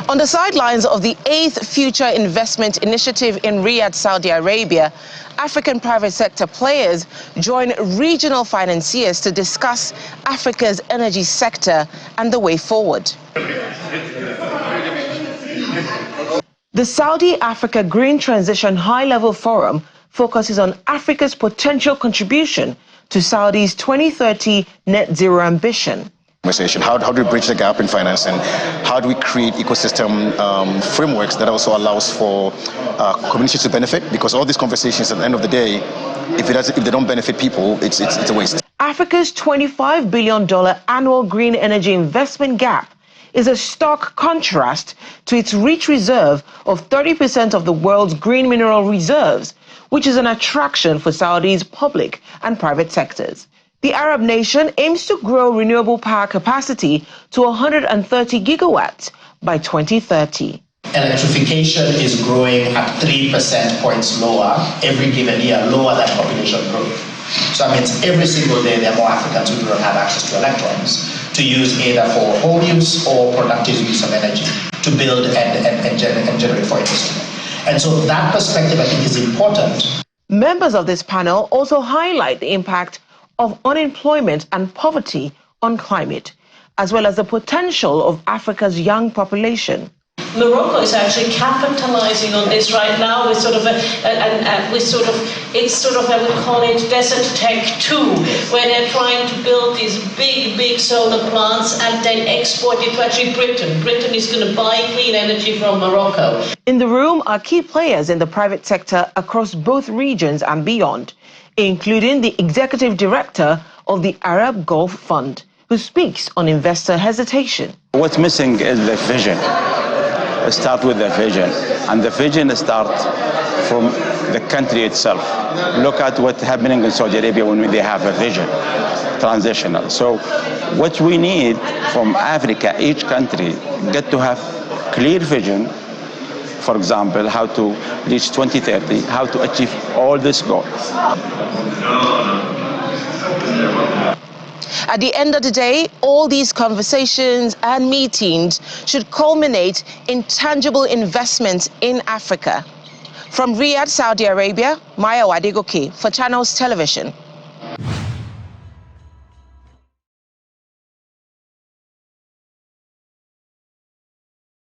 On the sidelines of the 8th Future Investment Initiative in Riyadh, Saudi Arabia, African private sector players join regional financiers to discuss Africa's energy sector and the way forward. The Saudi Africa Green Transition High-Level Forum focuses on Africa's potential contribution to Saudi's 2030 net zero ambition. How do we bridge the gap in financing? How do we create ecosystem frameworks that also allows for communities to benefit? Because all these conversations, at the end of the day, if they don't benefit people, it's a waste. Africa's $25 billion annual green energy investment gap is a stark contrast to its rich reserve of 30% of the world's green mineral reserves, which is an attraction for Saudi's public and private sectors. The Arab nation aims to grow renewable power capacity to 130 gigawatts by 2030. Electrification is growing at 3 percentage points lower every given year, lower than population growth. So that means every single day there are more Africans who don't have access to electrons to use either for home use or productive use of energy to build and generate for industry. And so that perspective, I think, is important. Members of this panel also highlight the impact of unemployment and poverty on climate, as well as the potential of Africa's young population. Morocco is actually capitalizing on this right now with I would call it Desert Tech 2, where they're trying to build these big solar plants and then export it to actually Britain. Britain is going to buy clean energy from Morocco. In the room are key players in the private sector across both regions and beyond, including the executive director of the Arab Gulf Fund, who speaks on investor hesitation. What's missing is the vision. Start with the vision, and the vision starts from the country itself. Look at what's happening in Saudi Arabia when they have a vision, transitional. So what we need from Africa, each country, get to have clear vision. For example, how to reach 2030, how to achieve all these goals. At the end of the day, all these conversations and meetings should culminate in tangible investments in Africa. From Riyadh, Saudi Arabia, Maya Wadegoke for Channels Television.